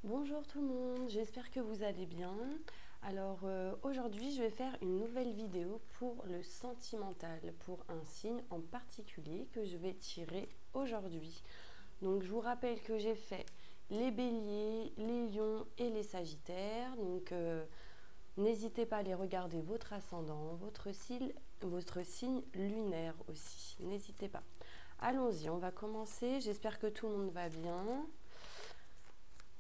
Bonjour tout le monde, j'espère que vous allez bien. Alors aujourd'hui je vais faire une nouvelle vidéo pour le sentimental, pour un signe en particulier que je vais tirer aujourd'hui. Donc je vous rappelle que j'ai fait les béliers, les lions et les sagittaires. Donc n'hésitez pas à aller regarder votre ascendant, votre signe lunaire aussi. N'hésitez pas. Allons-y, on va commencer. J'espère que tout le monde va bien.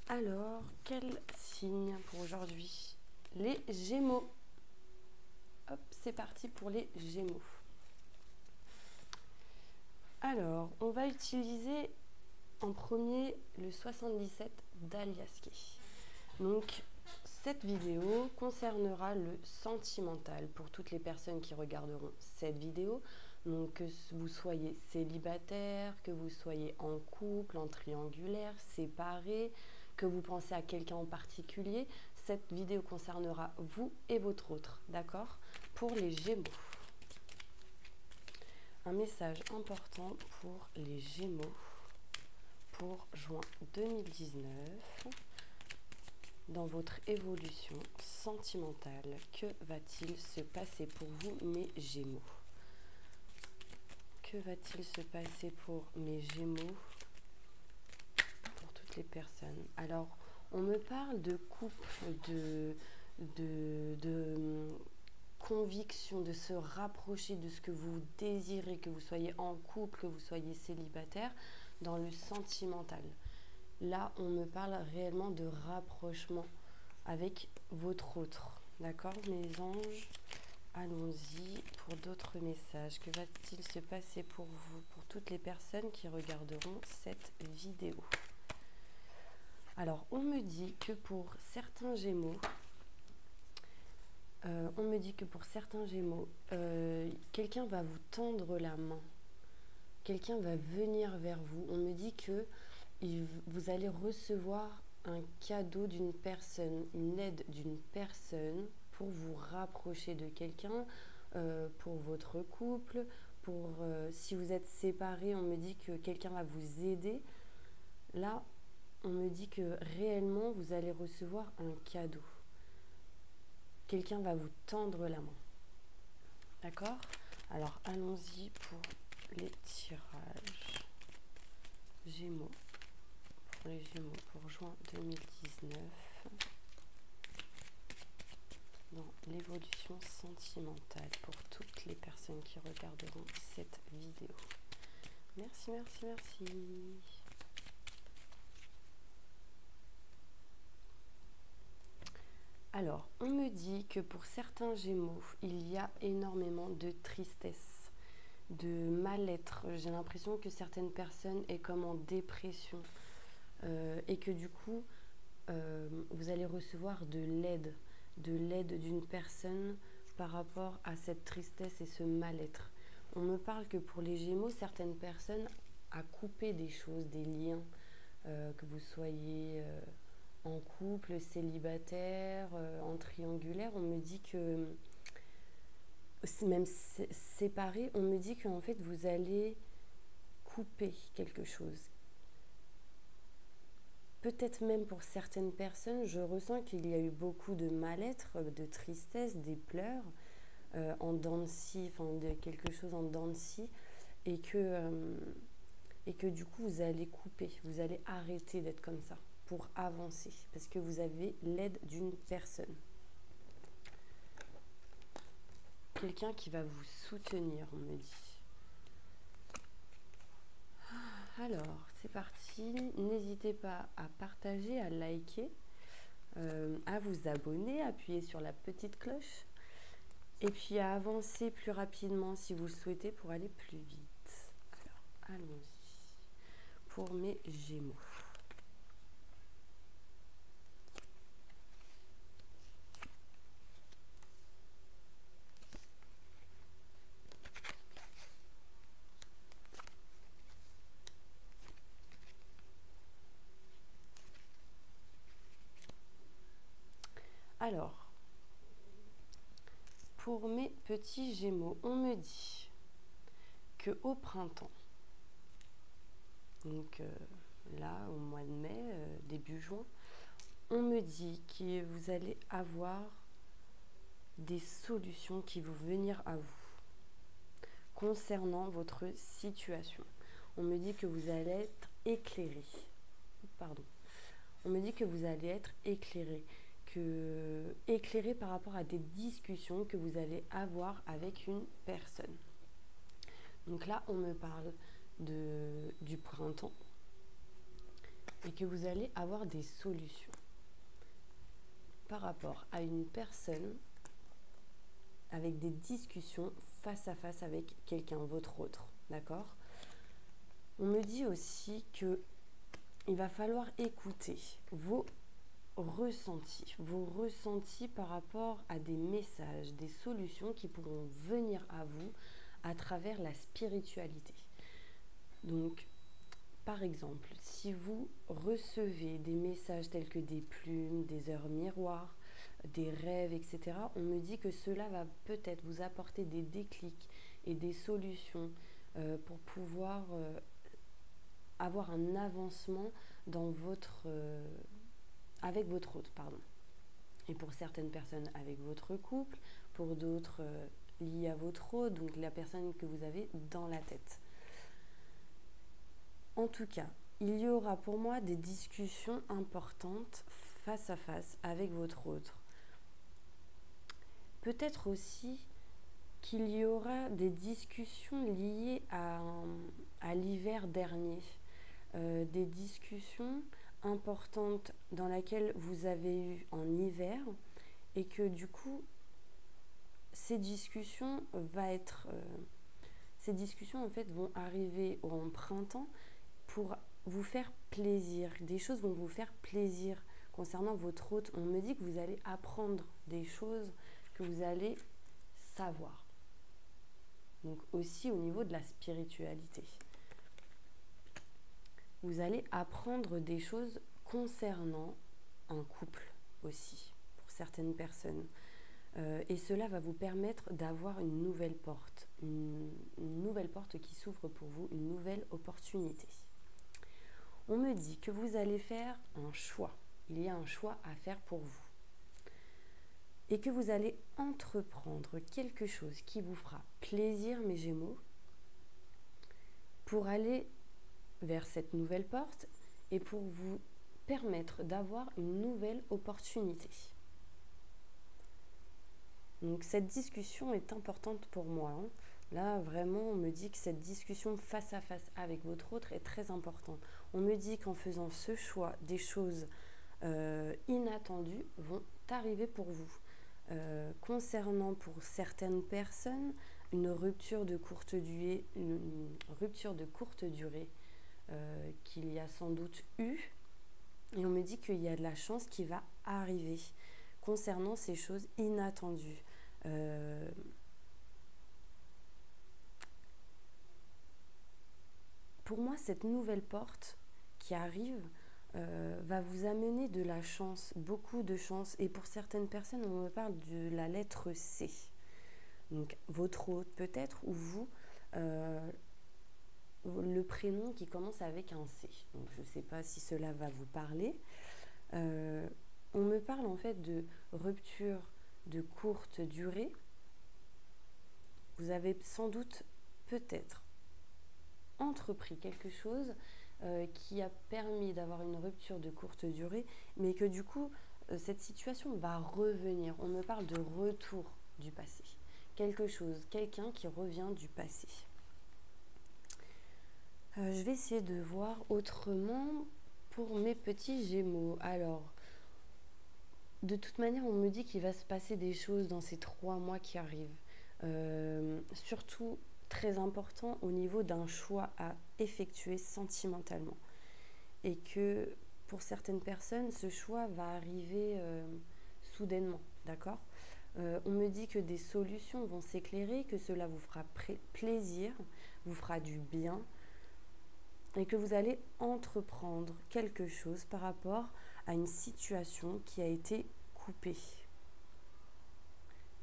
Alors, quel signe pour aujourd'hui? Les Gémeaux. Hop, c'est parti pour les Gémeaux. Alors, on va utiliser en premier le 77 d'Aliaské. Donc, cette vidéo concernera le sentimental pour toutes les personnes qui regarderont cette vidéo. Donc, que vous soyez célibataire, que vous soyez en couple, en triangulaire, séparé, que vous pensez à quelqu'un en particulier, cette vidéo concernera vous et votre autre, d'accord? Pour les Gémeaux. Un message important pour les Gémeaux pour juin 2019. Dans votre évolution sentimentale, que va-t-il se passer pour vous, mes Gémeaux? Que va-t-il se passer pour mes Gémeaux? Pour toutes les personnes. Alors, on me parle de couple, de conviction, de se rapprocher de ce que vous désirez, que vous soyez en couple, que vous soyez célibataire, dans le sentimental. Là, on me parle réellement de rapprochement avec votre autre. D'accord, mes anges? Allons-y pour d'autres messages. Que va-t-il se passer pour vous, pour toutes les personnes qui regarderont cette vidéo? Alors, on me dit que pour certains Gémeaux, quelqu'un va vous tendre la main. Quelqu'un va venir vers vous. On me dit que vous allez recevoir un cadeau d'une personne, une aide d'une personne pour vous rapprocher de quelqu'un, pour votre couple, si vous êtes séparés, on me dit que quelqu'un va vous aider. Là, on me dit que réellement, vous allez recevoir un cadeau. Quelqu'un va vous tendre la main. D'accord? Alors, allons-y pour les tirages. Gémeaux. Pour les Gémeaux, pour juin 2019. Dans l'évolution sentimentale pour toutes les personnes qui regarderont cette vidéo. Merci, merci, merci. Alors, on me dit que pour certains Gémeaux, il y a énormément de tristesse, de mal-être. J'ai l'impression que certaines personnes sont comme en dépression et que du coup, vous allez recevoir de l'aide d'une personne par rapport à cette tristesse et ce mal-être. On me parle que pour les Gémeaux, certaines personnes ont coupé des choses, des liens, que vous soyez en couple, célibataire, en triangulaire. On me dit que, même séparés, on me dit qu'en fait, vous allez couper quelque chose. Peut-être même pour certaines personnes, je ressens qu'il y a eu beaucoup de mal-être, de tristesse, des pleurs en dents de scie, de quelque chose en dents de scie, et que du coup vous allez couper, vous allez arrêter d'être comme ça pour avancer, parce que vous avez l'aide d'une personne. Quelqu'un qui va vous soutenir, on me dit. Alors, c'est parti. N'hésitez pas à partager, à liker, à vous abonner, à appuyer sur la petite cloche et puis à avancer plus rapidement si vous le souhaitez pour aller plus vite. Alors, allons-y pour mes Gémeaux. Alors, pour mes petits Gémeaux, on me dit qu'au printemps, donc là au mois de mai, début juin, On me dit que vous allez avoir des solutions qui vont venir à vous concernant votre situation. On me dit que vous allez être éclairé. Pardon. On me dit que vous allez être éclairé. Éclairé par rapport à des discussions que vous allez avoir avec une personne. Donc là, on me parle du printemps et que vous allez avoir des solutions par rapport à une personne avec des discussions face à face avec quelqu'un, votre autre, d'accord? On me dit aussi que il va falloir écouter vos ressentis par rapport à des messages, des solutions qui pourront venir à vous à travers la spiritualité. Donc, par exemple, si vous recevez des messages tels que des plumes, des heures miroirs, des rêves, etc., on me dit que cela va peut-être vous apporter des déclics et des solutions pour pouvoir avoir un avancement dans avec votre hôte, pardon. Et pour certaines personnes avec votre couple, pour d'autres liés à votre hôte, donc la personne que vous avez dans la tête. En tout cas, il y aura pour moi des discussions importantes face à face avec votre autre. Peut-être aussi qu'il y aura des discussions liées à l'hiver dernier, des discussions importantes dans lesquelles vous avez eu en hiver et que du coup, ces discussions en fait vont arriver en printemps pour vous faire plaisir. Des choses vont vous faire plaisir concernant votre hôte. On me dit que vous allez apprendre des choses que vous allez savoir. Donc aussi au niveau de la spiritualité. Vous allez apprendre des choses concernant un couple aussi, pour certaines personnes. Et cela va vous permettre d'avoir une nouvelle porte. Une nouvelle porte qui s'ouvre pour vous, une nouvelle opportunité. On me dit que vous allez faire un choix. Il y a un choix à faire pour vous. Et que vous allez entreprendre quelque chose qui vous fera plaisir, mes Gémeaux, pour aller vers cette nouvelle porte et pour vous permettre d'avoir une nouvelle opportunité. Donc cette discussion est importante pour moi. Là, vraiment, on me dit que cette discussion face à face avec votre autre est très importante. On me dit qu'en faisant ce choix, des choses inattendues vont arriver pour vous. Concernant pour certaines personnes, une rupture de courte durée, qu'il y a sans doute eu. Et on me dit qu'il y a de la chance qui va arriver concernant ces choses inattendues. Pour moi, cette nouvelle porte qui arrive va vous amener de la chance, beaucoup de chance. Et pour certaines personnes, on me parle de la lettre C. Donc votre hôte peut-être, ou vous, le prénom qui commence avec un C. Donc je ne sais pas si cela va vous parler. On me parle en fait de rupture de courte durée. Vous avez sans doute peut-être entrepris quelque chose qui a permis d'avoir une rupture de courte durée, mais que du coup, cette situation va revenir. On me parle de retour du passé. Quelque chose, quelqu'un qui revient du passé. Je vais essayer de voir autrement pour mes petits Gémeaux. Alors, de toute manière, on me dit qu'il va se passer des choses dans ces 3 mois qui arrivent. Surtout très important au niveau d'un choix à effectuer sentimentalement. Et que pour certaines personnes, ce choix va arriver soudainement, d'accord ? On me dit que des solutions vont s'éclairer, que cela vous fera plaisir, vous fera du bien, et que vous allez entreprendre quelque chose par rapport à une situation qui a été coupée.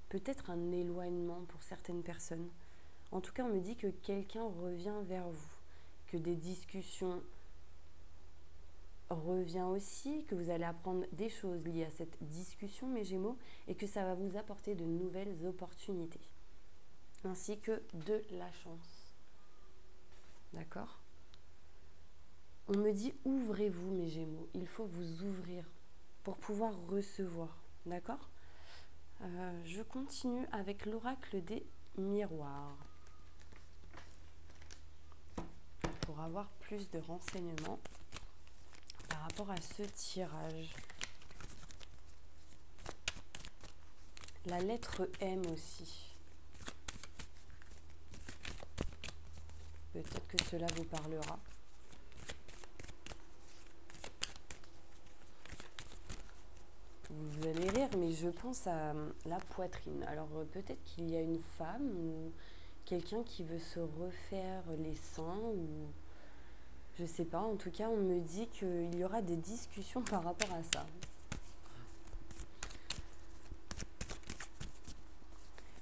Peut-être un éloignement pour certaines personnes. En tout cas, on me dit que quelqu'un revient vers vous, que des discussions revient aussi que vous allez apprendre des choses liées à cette discussion, mes Gémeaux, et que ça va vous apporter de nouvelles opportunités, ainsi que de la chance. D'accord ? On me dit ouvrez-vous, mes Gémeaux. Il faut vous ouvrir pour pouvoir recevoir. D'accord ? Je continue avec l'oracle des miroirs pour avoir plus de renseignements par rapport à ce tirage. La lettre M aussi. Peut-être que cela vous parlera. Vous allez rire, mais je pense à la poitrine. Alors peut-être qu'il y a une femme ou quelqu'un qui veut se refaire les seins ou je sais pas. En tout cas, on me dit qu'il y aura des discussions par rapport à ça.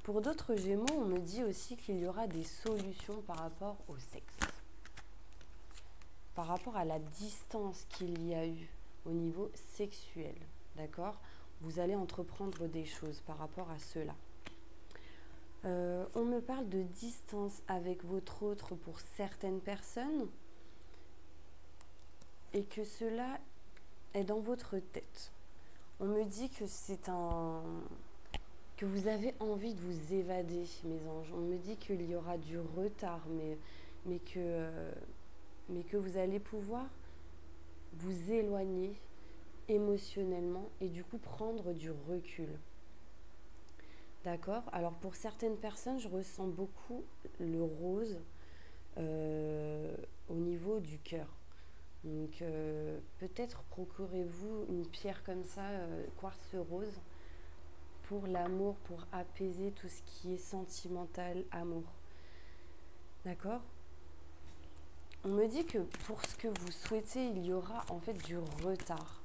Pour d'autres Gémeaux, on me dit aussi qu'il y aura des solutions par rapport au sexe. Par rapport à la distance qu'il y a eu au niveau sexuel. D'accord ? Vous allez entreprendre des choses par rapport à cela. On me parle de distance avec votre autre pour certaines personnes et que cela est dans votre tête. On me dit que que vous avez envie de vous évader, mes anges. On me dit qu'il y aura du retard, mais que vous allez pouvoir vous éloigner émotionnellement et du coup prendre du recul. D'accord ? Alors pour certaines personnes, je ressens beaucoup le rose au niveau du cœur. Donc peut-être procurez-vous une pierre comme ça, quartz rose, pour l'amour, pour apaiser tout ce qui est sentimental, amour. D'accord ? On me dit que pour ce que vous souhaitez, il y aura en fait du retard,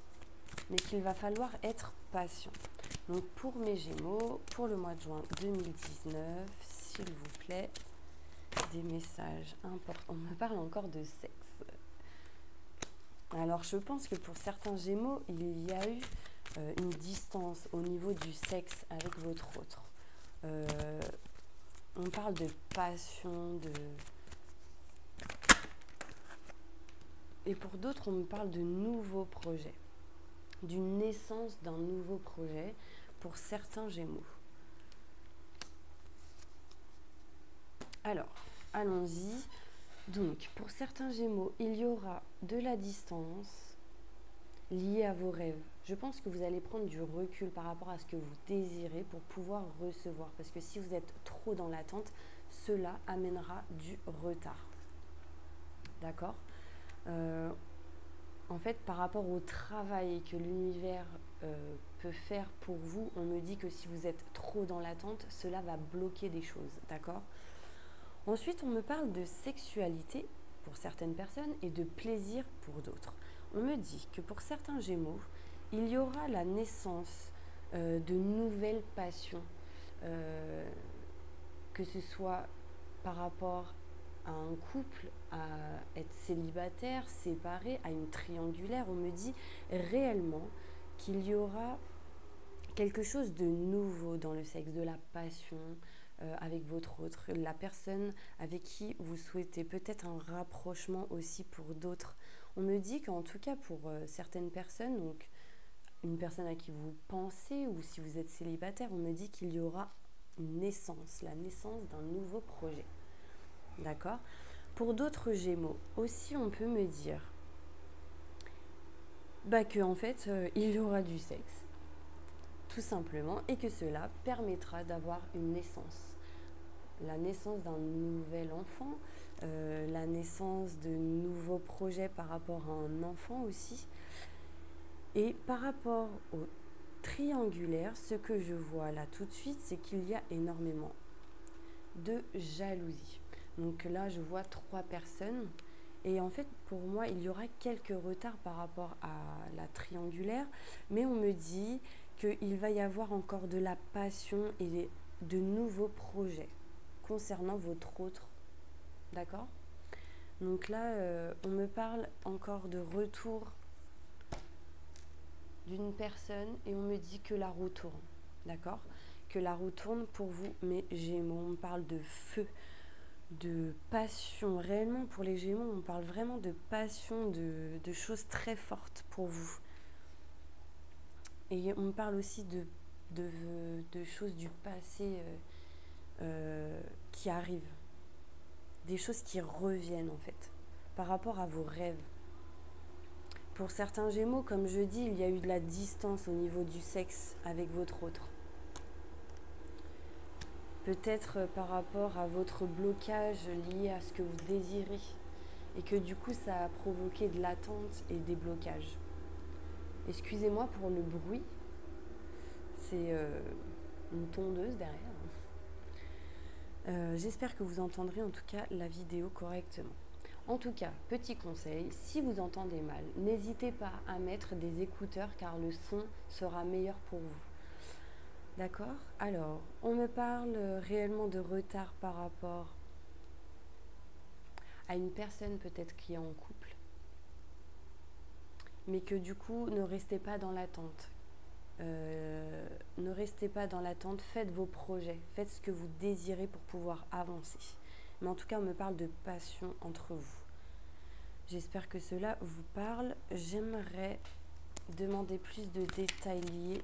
mais qu'il va falloir être patient. Donc pour mes Gémeaux, pour le mois de juin 2019, s'il vous plaît, des messages importants. On me parle encore de sexe. Alors je pense que pour certains Gémeaux, il y a eu une distance au niveau du sexe avec votre autre. On parle de passion, Et pour d'autres, on me parle de nouveaux projets, d'une naissance d'un nouveau projet pour certains Gémeaux. Alors, allons-y. Donc, pour certains Gémeaux, il y aura de la distance liée à vos rêves. Je pense que vous allez prendre du recul par rapport à ce que vous désirez pour pouvoir recevoir. Parce que si vous êtes trop dans l'attente, cela amènera du retard. D'accord ? En fait, par rapport au travail que l'univers peut faire pour vous, on me dit que si vous êtes trop dans l'attente, cela va bloquer des choses. D'accord ? Ensuite, on me parle de sexualité pour certaines personnes et de plaisir pour d'autres. On me dit que pour certains Gémeaux, il y aura la naissance de nouvelles passions, que ce soit par rapport à un couple, à être célibataire, séparé, à une triangulaire. On me dit réellement qu'il y aura quelque chose de nouveau dans le sexe, de la passion, avec votre autre, la personne avec qui vous souhaitez peut-être un rapprochement aussi pour d'autres. On me dit qu'en tout cas pour certaines personnes, donc une personne à qui vous pensez ou si vous êtes célibataire, on me dit qu'il y aura une naissance, la naissance d'un nouveau projet. D'accord ? Pour d'autres Gémeaux, aussi on peut me dire que en fait il y aura du sexe. Tout simplement, et que cela permettra d'avoir une naissance. La naissance d'un nouvel enfant, la naissance de nouveaux projets par rapport à un enfant aussi. Et par rapport au triangulaire, ce que je vois là tout de suite, c'est qu'il y a énormément de jalousie. Donc là, je vois 3 personnes. Et en fait, pour moi, il y aura quelques retards par rapport à la triangulaire. Mais on me dit qu'il va y avoir encore de la passion et de nouveaux projets concernant votre autre. D'accord ? Donc là, on me parle encore de retour d'une personne et on me dit que la roue tourne, d'accord? Que la roue tourne pour vous, mes Gémeaux. On parle de feu, de passion. Réellement, pour les Gémeaux, on parle vraiment de passion, de choses très fortes pour vous. Et on parle aussi de choses du passé qui arrivent. Des choses qui reviennent, en fait, par rapport à vos rêves. Pour certains Gémeaux, comme je dis, il y a eu de la distance au niveau du sexe avec votre autre. Peut-être par rapport à votre blocage lié à ce que vous désirez. Et que du coup, ça a provoqué de l'attente et des blocages. Excusez-moi pour le bruit. C'est une tondeuse derrière. J'espère que vous entendrez en tout cas la vidéo correctement. En tout cas, petit conseil, si vous entendez mal, n'hésitez pas à mettre des écouteurs car le son sera meilleur pour vous. D'accord? Alors, on me parle réellement de retard par rapport à une personne peut-être qui est en couple, mais que du coup, ne restez pas dans l'attente. Ne restez pas dans l'attente, faites vos projets, faites ce que vous désirez pour pouvoir avancer. Mais en tout cas, on me parle de passion entre vous. J'espère que cela vous parle. J'aimerais demander plus de détails liés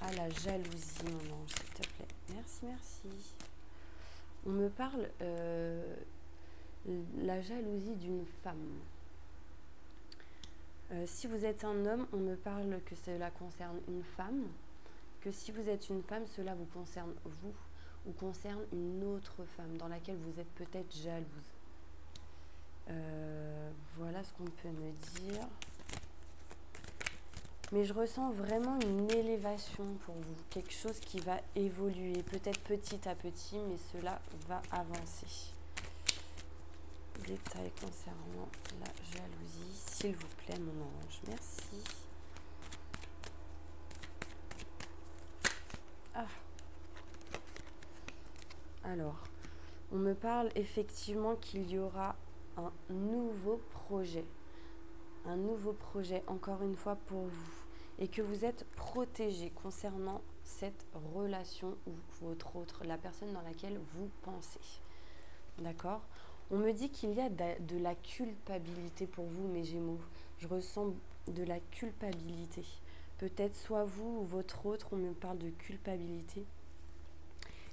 à la jalousie, mon ange, s'il te plaît. Merci, merci. On me parle la jalousie d'une femme. Si vous êtes un homme, on me parle que cela concerne une femme. Que si vous êtes une femme, cela vous concerne vous ou concerne une autre femme dans laquelle vous êtes peut-être jalouse. Voilà ce qu'on peut me dire. Mais je ressens vraiment une élévation pour vous, quelque chose qui va évoluer, peut-être petit à petit, mais cela va avancer. Détails concernant la jalousie, s'il vous plaît, mon ange. Merci. Ah. Alors, on me parle effectivement qu'il y aura un nouveau projet. Un nouveau projet, encore une fois, pour vous. Et que vous êtes protégé concernant cette relation ou votre autre, la personne dans laquelle vous pensez. D'accord? On me dit qu'il y a de la culpabilité pour vous, mes Gémeaux. Je ressens de la culpabilité. Peut-être soit vous ou votre autre, on me parle de culpabilité.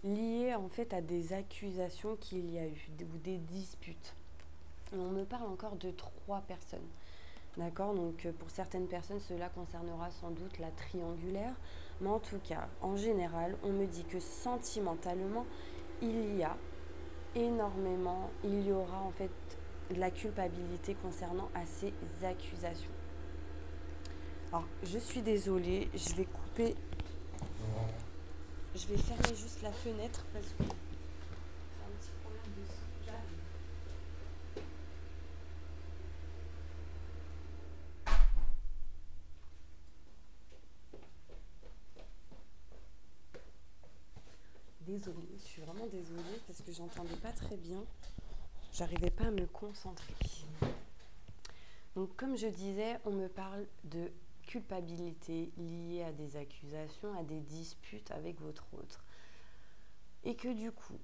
Liée en fait à des accusations qu'il y a eu, ou des disputes. Et on me parle encore de 3 personnes. D'accord, donc pour certaines personnes, cela concernera sans doute la triangulaire. Mais en tout cas, en général, on me dit que sentimentalement, il y a énormément, il y aura en fait de la culpabilité concernant à ces accusations. Alors, je suis désolée, je vais couper, je vais fermer juste la fenêtre parce que j'ai un petit problème de son. J'arrive. Désolée, je suis vraiment désolée parce que j'entendais pas très bien. J'arrivais pas à me concentrer. Donc comme je disais, on me parle de culpabilité liée à des accusations, à des disputes avec votre autre. Et que du coup,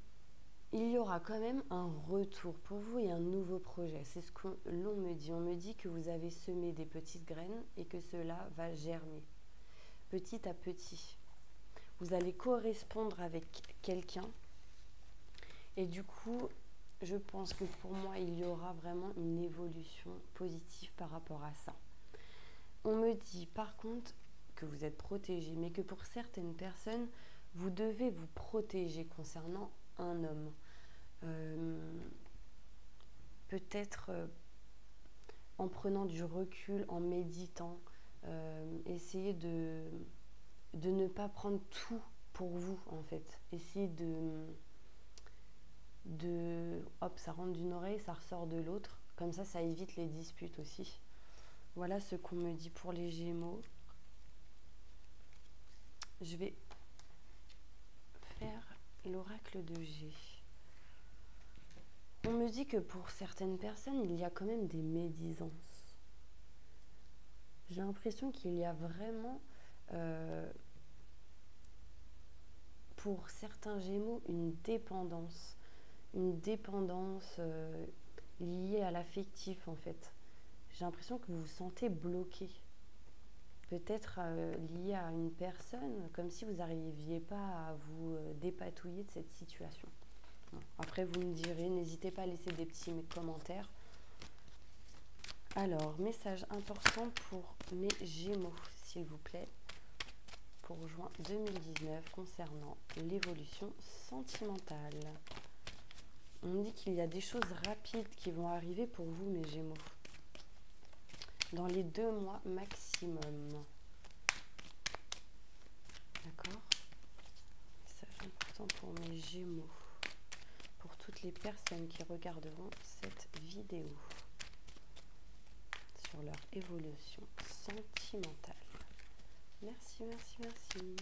il y aura quand même un retour pour vous et un nouveau projet. C'est ce que l'on me dit. On me dit que vous avez semé des petites graines et que cela va germer petit à petit. Vous allez correspondre avec quelqu'un et du coup, je pense que pour moi, il y aura vraiment une évolution positive par rapport à ça. On me dit par contre que vous êtes protégé, mais que pour certaines personnes, vous devez vous protéger concernant un homme. Peut-être en prenant du recul, en méditant, essayez de ne pas prendre tout pour vous en fait. Essayez hop, ça rentre d'une oreille, ça ressort de l'autre. Comme ça évite les disputes aussi. Voilà ce qu'on me dit pour les Gémeaux. Je vais faire l'oracle de G. On me dit que pour certaines personnes, il y a quand même des médisances. J'ai l'impression qu'il y a vraiment, pour certains Gémeaux, une dépendance liée à l'affectif en fait. J'ai l'impression que vous vous sentez bloqué, peut-être lié à une personne, comme si vous n'arriviez pas à vous dépatouiller de cette situation. Bon, après, vous me direz, n'hésitez pas à laisser des petits commentaires. Alors, message important pour mes Gémeaux, s'il vous plaît, pour juin 2019 concernant l'évolution sentimentale. On me dit qu'il y a des choses rapides qui vont arriver pour vous, mes Gémeaux, dans les 2 mois maximum. D'accord? Message important pour mes Gémeaux, pour toutes les personnes qui regarderont cette vidéo sur leur évolution sentimentale. Merci, merci, merci.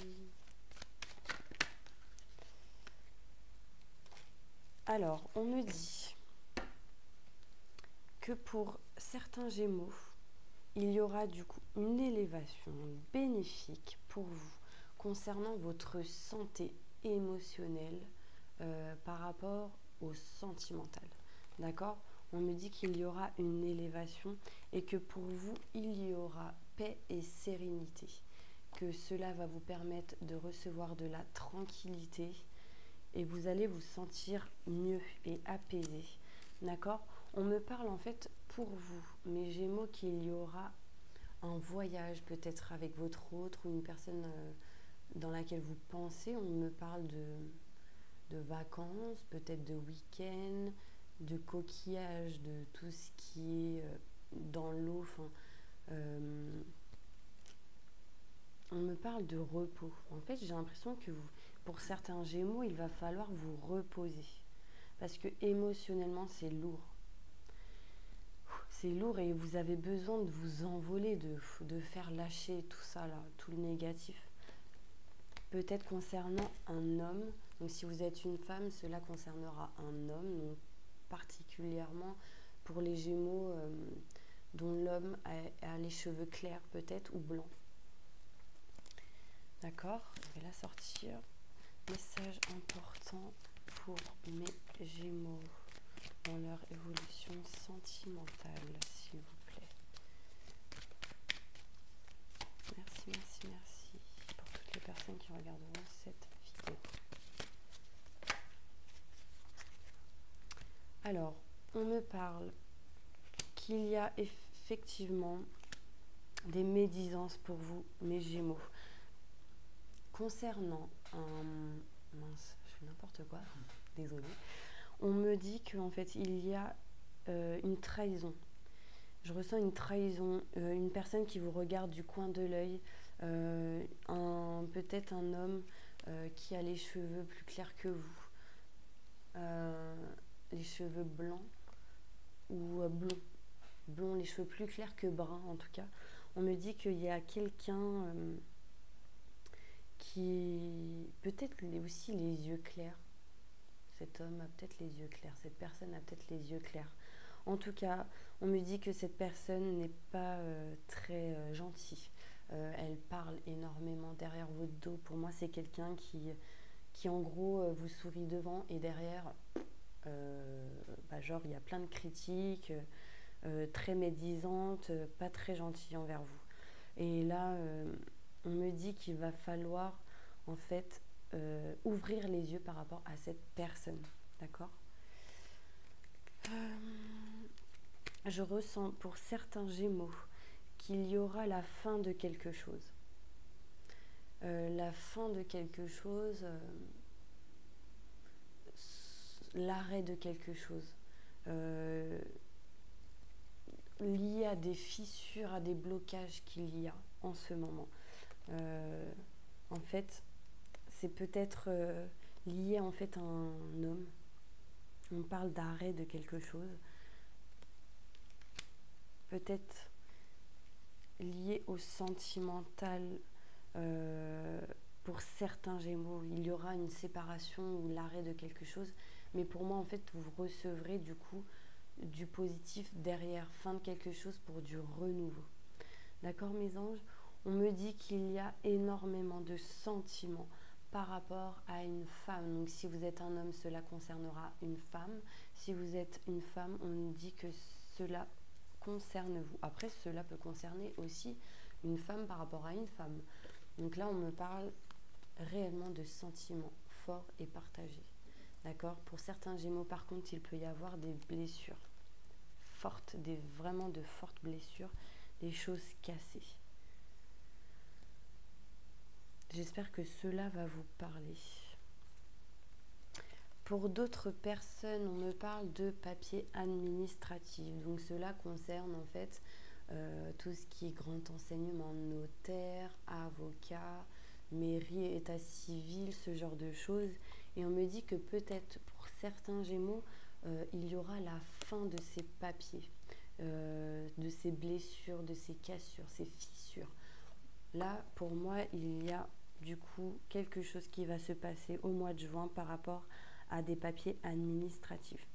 Alors, on me dit que pour certains Gémeaux, il y aura du coup une élévation bénéfique pour vous concernant votre santé émotionnelle par rapport au sentimental. D'accord? On me dit qu'il y aura une élévation et que pour vous, il y aura paix et sérénité. Que cela va vous permettre de recevoir de la tranquillité et vous allez vous sentir mieux et apaisé. D'accord? On me parle en fait pour vous, mes Gémeaux, qu'il y aura un voyage peut-être avec votre autre ou une personne dans laquelle vous pensez. On me parle de vacances, peut-être de week-end, de coquillage, de tout ce qui est dans l'eau. On me parle de repos. En fait, j'ai l'impression que pour certains Gémeaux, il va falloir vous reposer. Parce que émotionnellement, c'est lourd. C'est lourd et vous avez besoin de vous envoler, de faire lâcher tout ça, là, tout le négatif. Peut-être concernant un homme. Donc si vous êtes une femme, cela concernera un homme. Donc, particulièrement pour les Gémeaux dont l'homme a les cheveux clairs peut-être ou blancs. D'accord? Je vais la sortir. Message important pour mes Gémeaux dans leur évolution sentimentale, s'il vous plaît. Merci, merci, merci pour toutes les personnes qui regarderont cette vidéo. Alors, on me parle qu'il y a effectivement des médisances pour vous, mes Gémeaux. Concernant un... Mince, je fais n'importe quoi, désolée. On me dit qu'en fait, il y a une trahison. Je ressens une trahison, une personne qui vous regarde du coin de l'œil, peut-être un homme qui a les cheveux plus clairs que vous, les cheveux blancs ou blonds. Blond, les cheveux plus clairs que bruns en tout cas. On me dit qu'il y a quelqu'un qui peut-être aussi les yeux clairs. Cet homme a peut-être les yeux clairs, cette personne a peut-être les yeux clairs. En tout cas, on me dit que cette personne n'est pas très gentille. Elle parle énormément derrière votre dos. Pour moi, c'est quelqu'un qui en gros, vous sourit devant et derrière, genre, il y a plein de critiques, très médisantes, pas très gentilles envers vous. Et là, on me dit qu'il va falloir, en fait, ouvrir les yeux par rapport à cette personne. D'accord ? Je ressens pour certains Gémeaux qu'il y aura la fin de quelque chose. La fin de quelque chose, l'arrêt de quelque chose, lié à des fissures, à des blocages qu'il y a en ce moment. En fait, c'est peut-être lié en fait à un homme. On parle d'arrêt de quelque chose. Peut-être lié au sentimental pour certains Gémeaux. Il y aura une séparation ou l'arrêt de quelque chose. Mais pour moi, en fait, vous recevrez du coup du positif derrière, fin de quelque chose pour du renouveau. D'accord, mes anges? On me dit qu'il y a énormément de sentiments par rapport à une femme. Donc si vous êtes un homme, cela concernera une femme. Si vous êtes une femme, on me dit que cela concerne vous. Après, cela peut concerner aussi une femme par rapport à une femme. Donc là, on me parle réellement de sentiments forts et partagés. D'accord? Pour certains Gémeaux, par contre, il peut y avoir des blessures fortes, vraiment de fortes blessures, des choses cassées. J'espère que cela va vous parler. Pour d'autres personnes, on me parle de papiers administratifs. Donc cela concerne en fait tout ce qui est grand enseignement, notaire, avocat, mairie, état civil, ce genre de choses. Et on me dit que peut-être pour certains Gémeaux, il y aura la fin de ces papiers, de ces blessures, de ces cassures, ces fissures. Là, pour moi, il y a du coup quelque chose qui va se passer au mois de juin par rapport à des papiers administratifs.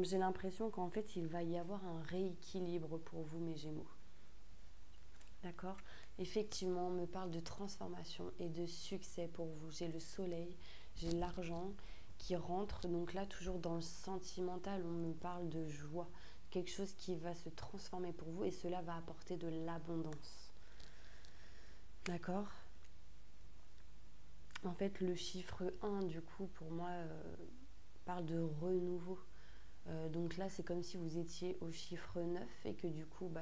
J'ai l'impression qu'en fait, il va y avoir un rééquilibre pour vous, mes Gémeaux. D'accord? Effectivement, on me parle de transformation et de succès pour vous. J'ai le soleil, j'ai l'argent qui rentre. Donc là, toujours dans le sentimental, on me parle de joie. Quelque chose qui va se transformer pour vous et cela va apporter de l'abondance. D'accord? En fait, le chiffre 1, du coup, pour moi, parle de renouveau. Donc là, c'est comme si vous étiez au chiffre 9 et que du coup,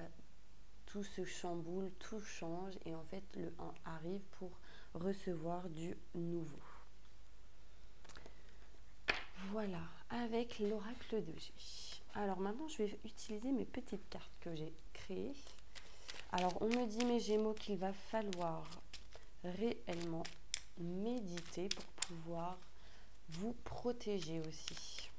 tout se chamboule, tout change. Et en fait, le 1 arrive pour recevoir du nouveau. Voilà, avec l'oracle de G. Alors maintenant, je vais utiliser mes petites cartes que j'ai créées. Alors, on me dit, mes Gémeaux, qu'il va falloir réellement méditer pour pouvoir vous protéger aussi.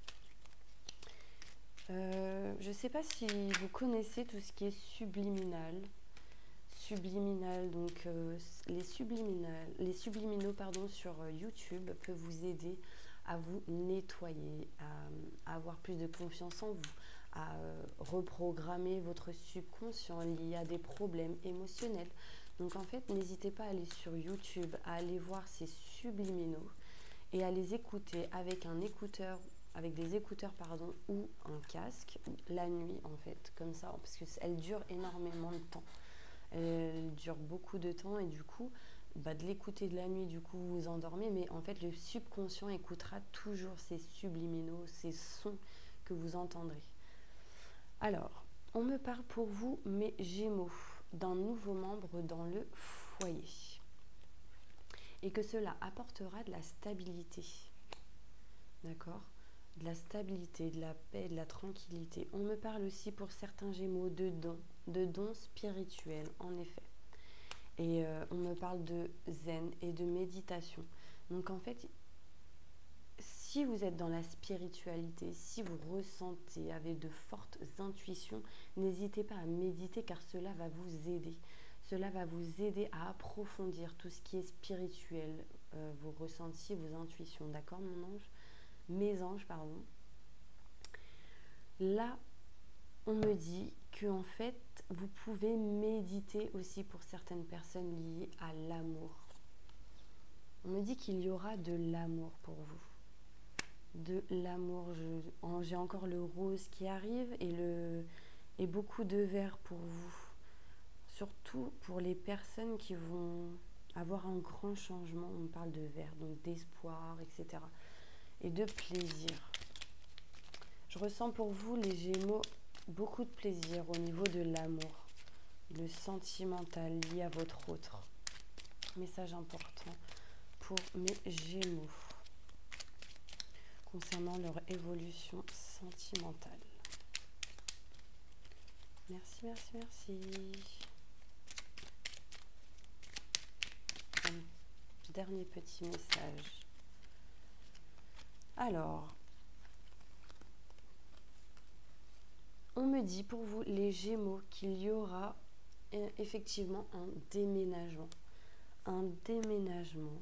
Je ne sais pas si vous connaissez tout ce qui est subliminal. Subliminal, donc les subliminaux sur YouTube peuvent vous aider à vous nettoyer, à avoir plus de confiance en vous, à reprogrammer votre subconscient lié à des problèmes émotionnels. Donc en fait, n'hésitez pas à aller sur YouTube, à aller voir ces subliminaux et à les écouter avec des écouteurs ou un casque la nuit en fait, comme ça, parce qu'elle dure énormément de temps. Elle dure beaucoup de temps et du coup, de l'écouter de la nuit, du coup vous vous endormez, mais en fait le subconscient écoutera toujours ces subliminaux, ces sons que vous entendrez. Alors, on me parle pour vous, mes Gémeaux, d'un nouveau membre dans le foyer. Et que cela apportera de la stabilité. D'accord? De la stabilité, de la paix, de la tranquillité. On me parle aussi pour certains Gémeaux de dons spirituels, en effet. Et on me parle de zen et de méditation. Donc en fait, si vous êtes dans la spiritualité, si vous ressentez avec de fortes intuitions, n'hésitez pas à méditer car cela va vous aider. Cela va vous aider à approfondir tout ce qui est spirituel, vos ressentis, vos intuitions. D'accord, mon ange? Mes anges, pardon. Là, on me dit que en fait, vous pouvez méditer aussi pour certaines personnes liées à l'amour. On me dit qu'il y aura de l'amour pour vous. De l'amour. J'ai encore le rose qui arrive et beaucoup de vert pour vous. Surtout pour les personnes qui vont avoir un grand changement. On parle de vert, donc d'espoir, etc. Et de plaisir. Je ressens pour vous, les Gémeaux, beaucoup de plaisir au niveau de l'amour, le sentimental lié à votre autre. Message important pour mes Gémeaux concernant leur évolution sentimentale. Merci, merci, merci. Un dernier petit message. Alors, on me dit pour vous, les Gémeaux, qu'il y aura effectivement un déménagement. Un déménagement.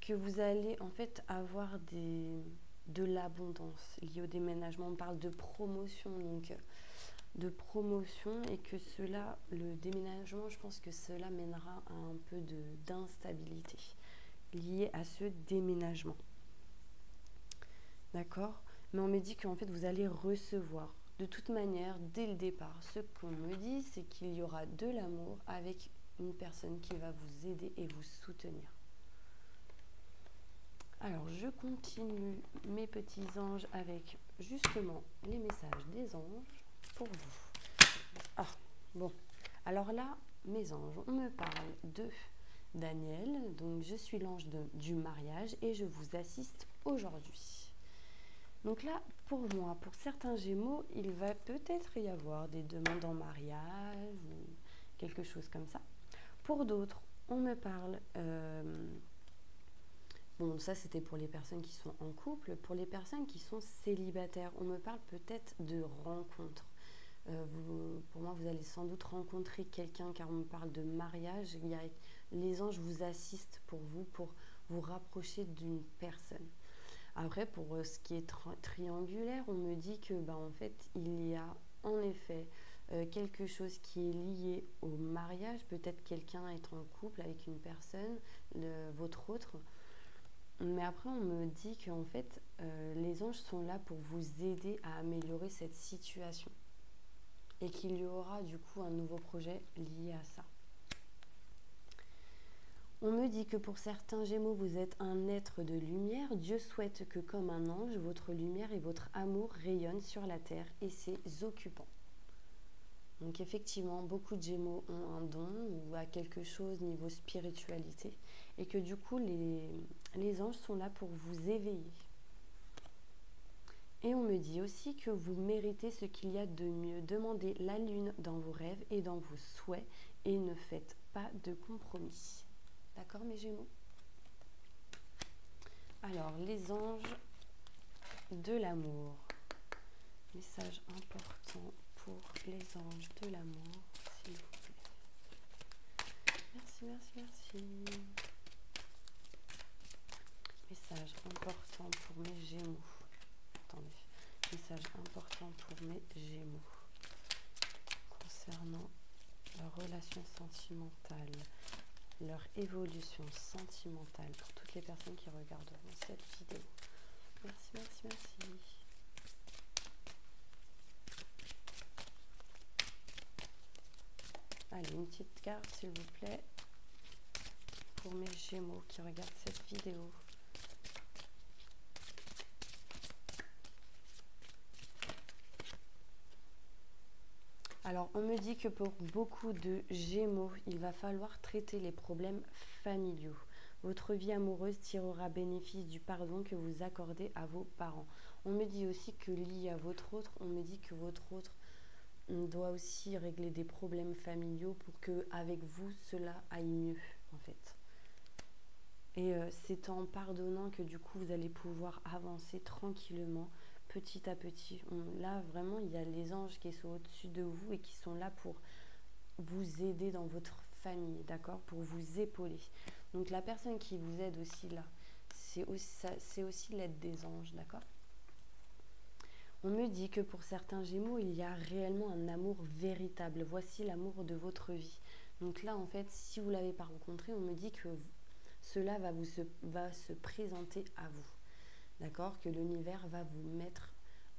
Que vous allez en fait avoir de l'abondance liée au déménagement. On parle de promotion, donc de promotion et que cela, le déménagement, je pense que cela mènera à un peu d'instabilité liée à ce déménagement. D'accord? Mais on me dit qu'en fait, vous allez recevoir. De toute manière, dès le départ, ce qu'on me dit, c'est qu'il y aura de l'amour avec une personne qui va vous aider et vous soutenir. Alors, je continue mes petits anges avec justement les messages des anges pour vous. Ah, bon. Alors là, mes anges, on me parle de Daniel. Donc, je suis l'ange du mariage et je vous assiste aujourd'hui. Donc là, pour moi, pour certains Gémeaux, il va peut-être y avoir des demandes en mariage ou quelque chose comme ça. Pour d'autres, on me parle... bon, ça c'était pour les personnes qui sont en couple. Pour les personnes qui sont célibataires, on me parle peut-être de rencontres. Pour moi, vous allez sans doute rencontrer quelqu'un car on me parle de mariage. Les anges vous assistent pour vous rapprocher d'une personne. Après, pour ce qui est triangulaire, on me dit que en fait, il y a en effet quelque chose qui est lié au mariage. Peut-être quelqu'un est en couple avec une personne, votre autre. Mais après, on me dit qu'en fait, les anges sont là pour vous aider à améliorer cette situation. Et qu'il y aura du coup un nouveau projet lié à ça. On me dit que pour certains Gémeaux, vous êtes un être de lumière. Dieu souhaite que comme un ange, votre lumière et votre amour rayonnent sur la terre et ses occupants. Donc effectivement, beaucoup de Gémeaux ont un don ou à quelque chose niveau spiritualité et que du coup, les anges sont là pour vous éveiller. Et on me dit aussi que vous méritez ce qu'il y a de mieux. Demandez la lune dans vos rêves et dans vos souhaits et ne faites pas de compromis. D'accord, mes Gémeaux? Alors, les anges de l'amour. Message important pour les anges de l'amour, s'il vous plaît. Merci, merci, merci. Message important pour mes Gémeaux. Attendez. Message important pour mes Gémeaux. Concernant leur relation sentimentale. Leur évolution sentimentale pour toutes les personnes qui regarderont cette vidéo. Merci, merci, merci. Allez, une petite carte s'il vous plaît pour mes Gémeaux qui regardent cette vidéo. Alors, on me dit que pour beaucoup de Gémeaux, il va falloir traiter les problèmes familiaux. Votre vie amoureuse tirera bénéfice du pardon que vous accordez à vos parents. On me dit aussi que lié à votre autre, on me dit que votre autre doit aussi régler des problèmes familiaux pour que avec vous, cela aille mieux, en fait. Et c'est en pardonnant que du coup, vous allez pouvoir avancer tranquillement, petit à petit. Là, vraiment, il y a les anges qui sont au-dessus de vous et qui sont là pour vous aider dans votre famille, d'accord? Pour vous épauler. Donc, la personne qui vous aide aussi là, c'est aussi l'aide des anges, d'accord? On me dit que pour certains Gémeaux, il y a réellement un amour véritable. Voici l'amour de votre vie. Donc là, en fait, si vous ne l'avez pas rencontré, on me dit que cela va se présenter à vous. D'accord? Que l'univers va vous mettre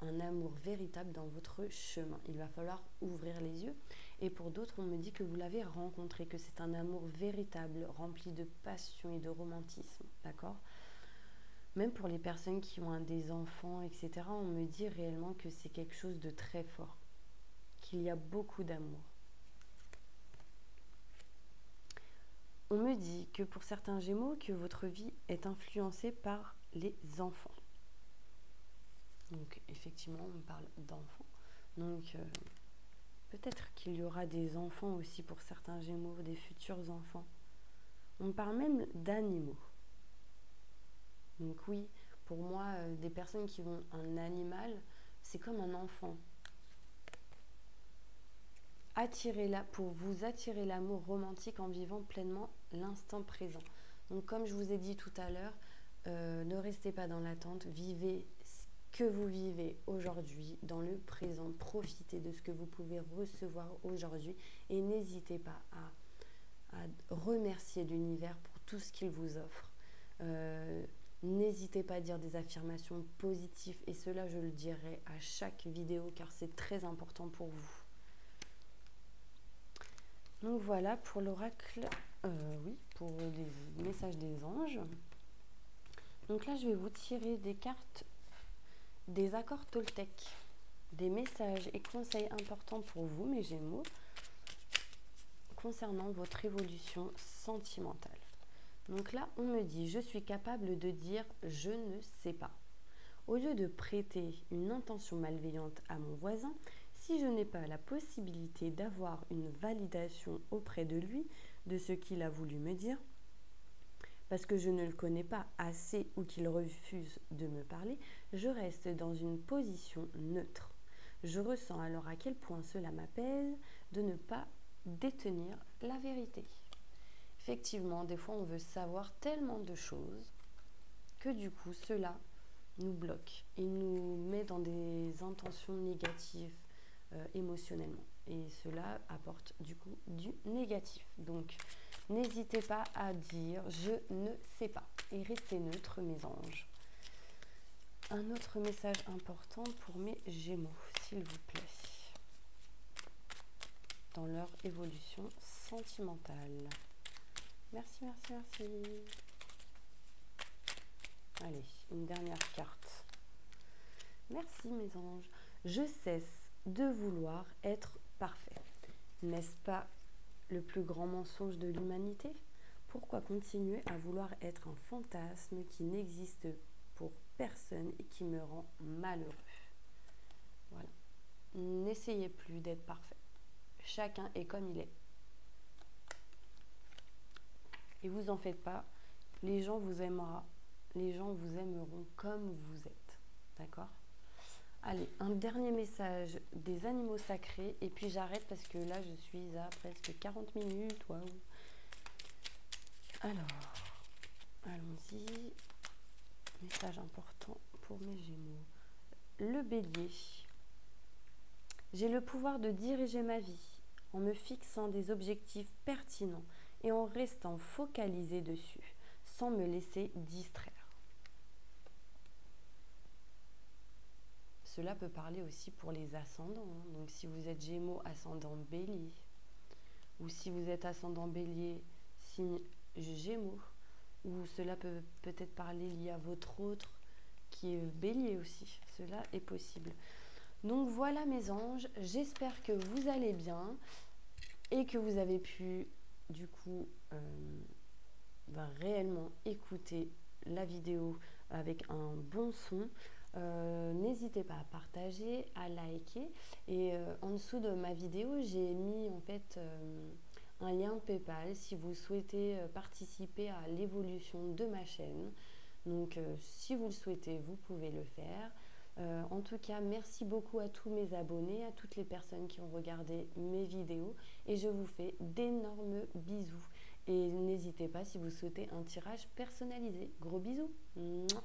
un amour véritable dans votre chemin. Il va falloir ouvrir les yeux. Et pour d'autres, on me dit que vous l'avez rencontré, que c'est un amour véritable, rempli de passion et de romantisme. D'accord? Même pour les personnes qui ont des enfants, etc., on me dit réellement que c'est quelque chose de très fort, qu'il y a beaucoup d'amour. On me dit que pour certains Gémeaux, que votre vie est influencée par les enfants. Donc effectivement, on parle d'enfants. Donc peut-être qu'il y aura des enfants aussi pour certains Gémeaux, des futurs enfants. On parle même d'animaux. Donc oui, pour moi, des personnes qui ont un animal, c'est comme un enfant. Attirez-la pour vous attirer l'amour romantique en vivant pleinement l'instant présent. Donc comme je vous ai dit tout à l'heure, ne restez pas dans l'attente, vivez, que vous vivez aujourd'hui, dans le présent. Profitez de ce que vous pouvez recevoir aujourd'hui et n'hésitez pas à remercier l'univers pour tout ce qu'il vous offre. N'hésitez pas à dire des affirmations positives et cela je le dirai à chaque vidéo car c'est très important pour vous. Donc voilà pour l'oracle, pour les messages des anges. Donc là je vais vous tirer des cartes des accords Toltec, des messages et conseils importants pour vous mes Gémeaux concernant votre évolution sentimentale. Donc là, on me dit, je suis capable de dire je ne sais pas. Au lieu de prêter une intention malveillante à mon voisin, si je n'ai pas la possibilité d'avoir une validation auprès de lui de ce qu'il a voulu me dire, parce que je ne le connais pas assez ou qu'il refuse de me parler, je reste dans une position neutre. Je ressens alors à quel point cela m'apaise de ne pas détenir la vérité. Effectivement, des fois, on veut savoir tellement de choses que du coup, cela nous bloque et nous met dans des intentions négatives émotionnellement. Et cela apporte du coup du négatif. Donc, n'hésitez pas à dire « je ne sais pas » et restez neutre, mes anges. Un autre message important pour mes Gémeaux, s'il vous plaît, dans leur évolution sentimentale. Merci, merci, merci. Allez, une dernière carte. Merci mes anges. Je cesse de vouloir être parfait. N'est-ce pas le plus grand mensonge de l'humanité? Pourquoi continuer à vouloir être un fantasme qui n'existe pour personne et qui me rend malheureux? Voilà. N'essayez plus d'être parfait. Chacun est comme il est. Et vous en faites pas, les gens vous aimeront comme vous êtes. D'accord? Allez, un dernier message des animaux sacrés et puis j'arrête parce que là je suis à presque 40 minutes. Waouh. Alors, allons-y. Message important pour mes Gémeaux. Le Bélier. J'ai le pouvoir de diriger ma vie en me fixant des objectifs pertinents et en restant focalisé dessus, sans me laisser distraire. Cela peut parler aussi pour les ascendants. Donc si vous êtes Gémeaux, ascendant Bélier, ou si vous êtes ascendant Bélier, signe Gémeaux, ou cela peut peut-être parler lié à votre autre qui est Bélier aussi. Cela est possible. Donc voilà mes anges, j'espère que vous allez bien et que vous avez pu du coup réellement écouter la vidéo avec un bon son. N'hésitez pas à partager, à liker et en dessous de ma vidéo j'ai mis en fait un lien PayPal si vous souhaitez participer à l'évolution de ma chaîne. Donc si vous le souhaitez, vous pouvez le faire. En tout cas, merci beaucoup à tous mes abonnés, à toutes les personnes qui ont regardé mes vidéos et je vous fais d'énormes bisous. Et n'hésitez pas si vous souhaitez un tirage personnalisé. Gros bisous. Mouah.